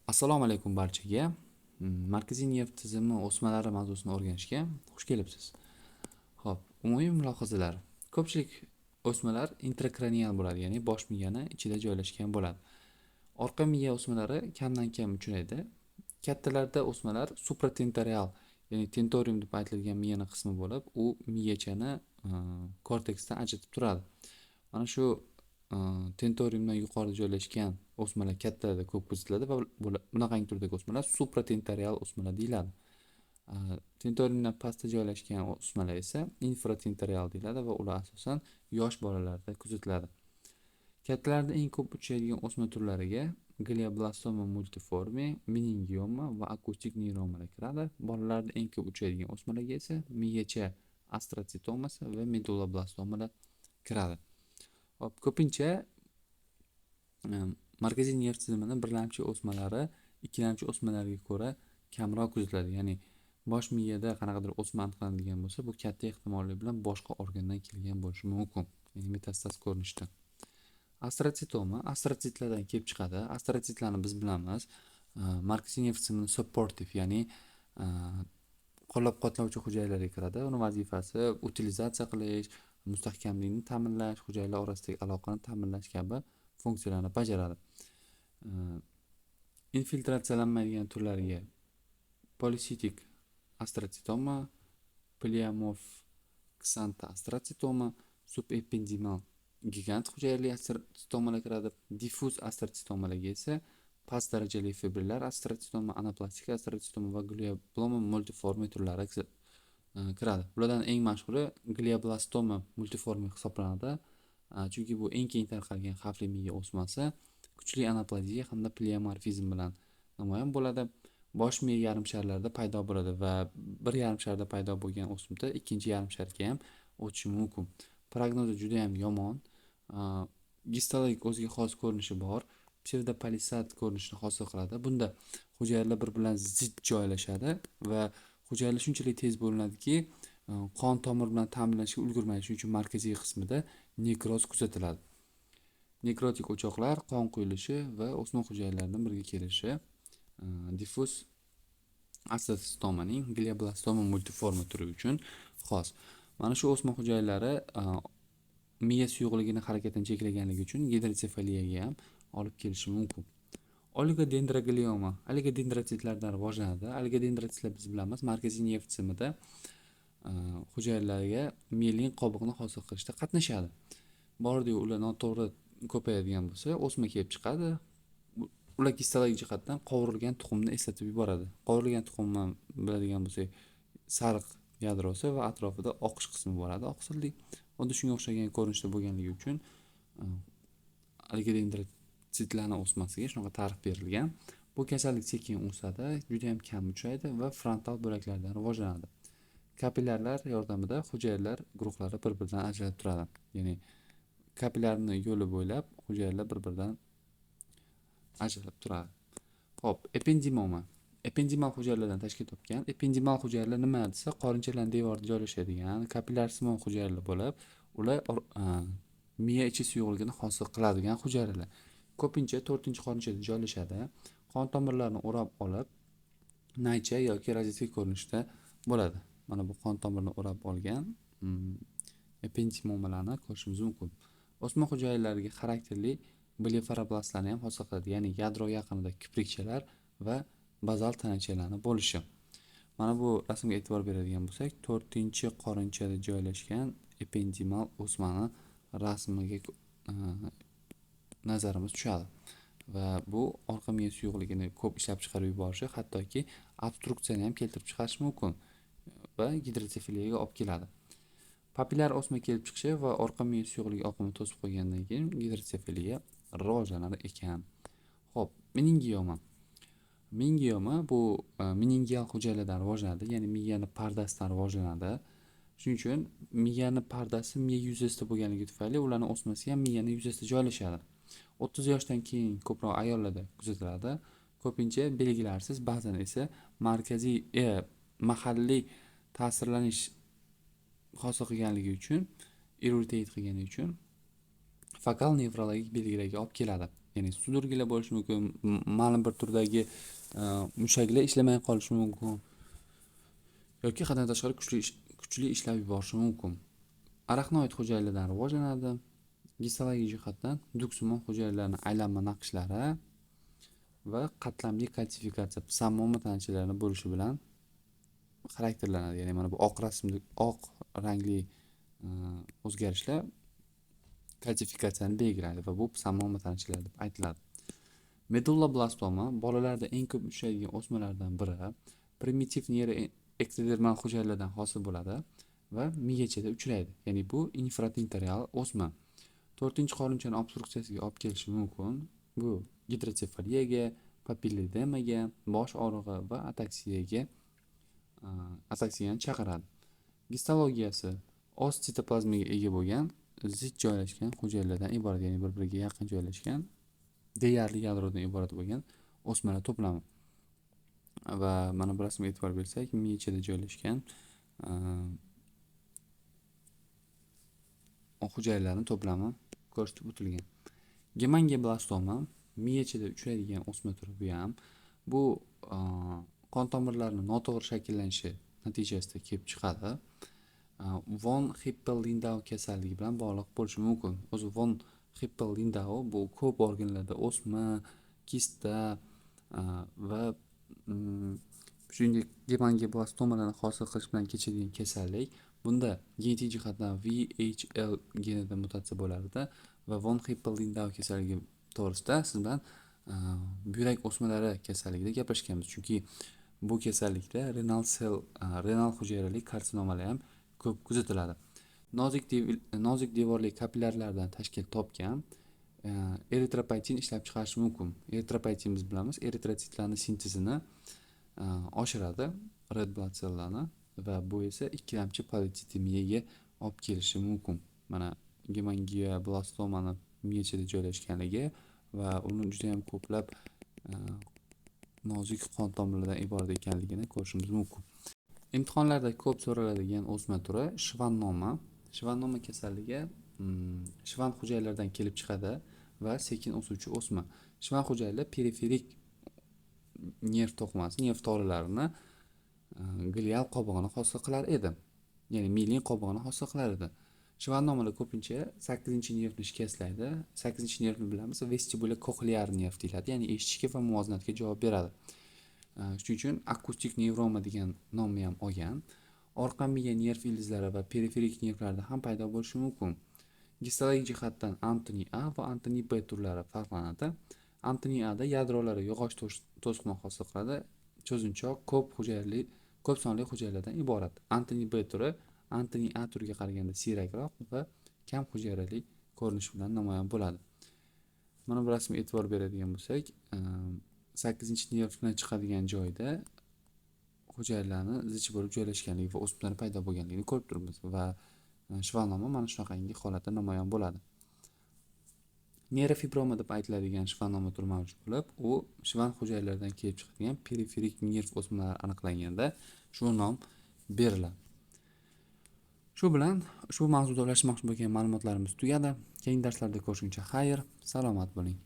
Assalomu alaykum barchaga. Markaziy nerv tizimi o'smalari mavzusini o'rganishga xush kelibsiz. Xo'p, umumiy mulohazalar. Ko'pchilik o'smalar intrakranial bo'ladi, ya'ni bosh miyani ichida joylashgan bo'ladi. Orqa miya o'smalari kamdan kam uchraydi. Kattalarda o'smalar supratentorial, ya'ni tentorium deb aytilgan miyani qismi bo'lib, u miyachani korteksdan ajratib turadi. Mana shu tentoriumdan yuqorida joylashgan o'smalar kattalarda ko'p kuzatiladi va bunaqangi turdagi o'smalar supratentorial o'smalar deyiladi. Tentoriumdan pastda joylashgan o'smalar esa infratentorial deyiladi va ular asosan yosh bolalarda kuzatiladi. Kattalarda eng ko'p uchraydigan o'sma turlariga glioblastoma multiforme, meningioma va akustik neyromalar kiradi. Bolalarda eng ko'p uchraydigan o'smalarga esa miyacha astrotsitomasi va medulloblastomalar kiradi. Hop, ko'pincha markaziy nerv tizimining birlamchi o'smalari ikkilamchi o'smalarga ko'ra kamroq kuzatiladi. Ya'ni bosh miyada qanaqadir o'sma aniqlanadigan bo'lsa, bu katta ehtimollik bilan boshqa organdan kelgan bo'lishi mumkin. Ya'ni metastaz ko'rinishda. Astrotsitoma astrotsitlardan kelib chiqadi. Astrotsitlarni biz bilamiz. Markaziy nerv tizimining supportive, ya'ni qo'llab-quvvatlovchi hujayralarga kiradi. Uning vazifasi utilizatsiya qilish, mustahkamlikni ta'minlash, hujayralar orasidagi aloqani ta'minlash kabi funksiyalarni bajaradi. Infiltratsiyalanmaydigan turlariga polisitik astrotsitoma, pleomorf ksanta astrotsitoma, subependimal gigant hujayrali astrotsitomalar kiradi. Diffuz astrotsitomalarga esa past darajali fibrillar astrotsitoma, anaplastik astrotsitoma va glioblastoma multiforme turlari kiradi. Bulardan eng mashhuri glioblastoma multiforme hisoblanadi. Chunki bu eng keng tarqalgan xavfli miya o'smasi kuchli anaplaziya hamda pleomorfizm bilan namoyon bo'ladi. Bosh miya yarim sharlarida paydo bo'ladi va bir yarim sharda paydo bo'lgan o'simta ikkinchi yarim sharga ham o'tishi mumkin. Prognozi juda ham yomon. Gistologik o'ziga xos ko'rinishi bor. Psevdopalisad ko'rinishni hosil qiladi. Bunda hujayralar bir bilan zid joylashadi va hujayralar shunchalik tez bo'linadiki, qon tomir bilan ta'minlashga ulgurmaydi. Shuning uchun markaziy qismida nekroz kuzatiladi. Nekrotik o'choqlar, qon quyilishi va o'sma hujayralaridan birga kelishi diffuz astrotsitomaning glioblastoma multiforme turi uchun xos. Mana shu o'sma hujayralari miya suyuqligini harakatini cheklaganligi uchun gidrotsefaliyaga ham olib kelishi mumkin. Oligodendroglioma oligodendrotsitlardan rivojlanadi. Oligodendrotsitlar biz bilamiz, markaziy nerv tizimida hujayralarga miyelin qobiqni hosil qilishda qatnashadi. Bordi-yu ular noto'g'ri ko'payadigan bo'lsa, o'sma kelib chiqadi. Ular gistologik jihatdan qovurilgan tuxumni eslatib yuboradi. Qovurilgan tuxumni biladigan bo'lsak, sariq yadrosi va atrofida oqish qismi bo'ladi, oqsillik. Xuddi shunga o'xshagan ko'rinishda bo'lganligi uchun oligodendrotsitlarning o'smasiga shunaqa ta'rif berilgan. Bu kasallik sekin o'sadi, juda ham kam uchraydi va frontal bo'laklardan rivojlanadi. Kapillarlar yordamida hujayralar guruhlari bir-biridan ajralib turadi. Ya'ni kapillarni yo'li bo'ylab hujayralar bir-biridan ajralib turadi. Xo'p, ependimoma. Ependimal hujayralardan tashkil topgan. Ependimal hujayralar nima desa, qorinchalarning devorida joylashadigan kapillarsimon hujayralar bo'lib, ular miya ichi suyuqligini hosil qiladigan hujayralar. Ko'pincha 4-qorinchada joylashadi. Qon tomirlarini o'rab olib, naycha yoki rozetka ko'rinishda bo'ladi. Mana bu qon tomirini o'rab olgan ependimomalarni ko'rishimiz mumkin. O'sma hujayralariga xarakterli bleforoblastlarni ham hosil qiladi, ya'ni yadro yaqinida kiprikchalar va bazal tanachalarni bo'lishi. Mana bu rasmga e'tibor beradigan bo'lsak, 4-qorinchada joylashgan ependimal o'smani rasmiga nazarimiz tushadi. Va bu orqa miya suyuqligini ko'p ishlab chiqarib yuborishi, hattoki obstruksiyani ham keltirib chiqarishi mumkin va gidrotsefaliyaga olib keladi. Papillar o'sma kelib chiqishi va orqa miya suyuqligi oqimini to'sib qo'ygandan keyin gidrotsefaliya rivojlanar ekan. Xo'p, meningioma. Meningioma bu meningial hujayralardan rivojlanadi, ya'ni miyani pardasidan rivojlanadi. Shuning uchun miyani pardasi miya yuzasida bo'lganligi tufayli ularning o'smasi ham miyani yuzasida joylashadi. 30 yoshdan keyin ko'proq ayollarda kuzatiladi. Ko'pincha belgilarsiz, ba'zan esa markaziy mahalliy ta'sirlanish hosil qilganligi uchun, irritate qilgani uchun fokal nevrologik belgilarga olib keladi. ya'ni sudurgilar bo'lishi mumkin, ma'lum bir turdagi mushaklar ishlamay qolishi mumkin yoki haddan tashqari kuchli ishlab yuborishi mumkin. Arachnoid hujayralardan rivojlanadi. Gistologik jihatdan duksimon hujayralarning aylanma naqshlari va qatlamli kalsifikatsiya samoma tanchalarni bo'lishi bilan xarakterlanadi. Ya'ni mana bu oq rasmli oq rangli o'zgarishlar kalsifikatsiyani belgilaydi va bu samoma tanchalar deb aytiladi. Medulloblastoma bolalarda eng ko'p uchraydigan o'smalardan biri. Primitiv neyroektodermal hujayralardan hosil bo'ladi va miya ichida uchraydi. Ya'ni bu infratentorial o'sma. 4-qorinchani obstruksiyasiga olib kelishi mumkin. Bu gidrotsefaliyaga, papillodemaga, bosh og'rig'i va ataksiyani chaqiradi. Gistologiyasi oz sitoplazmaga ega bo'lgan, zich joylashgan hujayralardan iborat, ya'ni bir-biriga yaqin joylashgan, deyarli yadrodan iborat bo'lgan o'smalar to'plami. Va mana bu rasmga e'tibor bersak, miya ichida joylashgan hujayralarning to'plami ko'rsatib o'tilgan. Gemangioblastoma miya ichida uchraydigan o'sma turi bu ham. Bu qon tomirlarining noto'g'ri shakllanishi natijasida kelib chiqadi. Von Hippel-Lindau kasalligi bilan bog'liq bo'lishi mumkin. O'zi von Hippel-Lindau bu ko'p organlarda o'sma, kista va shuningdek gemangioblastomalarni hosil qilish bilan kechadigan kasallik. Bunda genetik jihatdan VHL genida mutatsiya bo'lardi va von Hippel-Lindau kasalligi to'g'risida siz bilan buyrak o'smalari kasalligida gaplashganmiz. Chunki bu kasallikda renal hujayrali karsinomalar ham ko'p kuzatiladi. Nozik devorli kapillyarlardan tashkil topgan eritropoetin ishlab chiqarish mumkin. Eritropoetin biz bilamiz, eritrotsitlarning sintezini oshiradi, red blood sellarni va bu esa ikkilamchi politsitemiyaga olib kelishi mumkin. Mana gemangioblastoma miya ichida joylashganligi va uni juda ham ko'plab nozik qon tomirlardan iborat ekanligini ko'rishimiz mumkin. Imtihonlarda ko'p so'raladigan o'sma turi shvannoma. Shvannoma kasalligi shvan hujayralaridan kelib chiqadi va sekin o'suvchi o'sma. Shvan hujayralar periferik nerv to'qimasi, nerv tolalarini glial qobig'ini hosil qilar edi. Ya'ni miyelin qobig'ini hosil qilar edi. Shvannomalar ko'pincha 8-nervni shikastlaydi. 8-nervni bilamiz, vestibular koklear nerv deyiladi, ya'ni eshitishga va muvozanatga javob beradi. Shuning uchun akustik nevroma degan nomni ham olgan. Orqa miya nerv ildizlari va periferik nervlarda ham paydo bo'lishi mumkin. Gistologik jihatdan Antoni A va Antoni B turlari farqlanadi. Antoni A da yadrolari yog'och to'siqni hosil qiladi. Cho'zinchoq ko'p sonli hujayralardan iborat. Antoni B turi Antoni A turiga qaraganda siyrakroq va kam hujayrali ko'rinish bilan namoyon bo'ladi. Mana bu rasmga e'tibor beradigan bo'lsak, 8-nervdan chiqadigan joyda hujayralarning zich bo'lib joylashganligi va o'smalar paydo bo'lganligini ko'rib turibmiz va shvannoma mana shunaqangi holatda namoyon bo'ladi. Neyrofibroma deb aytiladigan shvannoma turi mavjud bo'lib, u shvan hujayralaridan kelib chiqadigan periferik nerv o'smalari aniqlanganda shu nom beriladi. Shu bilan ushbu mavzuda ulashmoqchi bo'lgan ma'lumotlarimiz tugadi. Keyingi darslarda ko'rishguncha xayr, salomat bo'ling.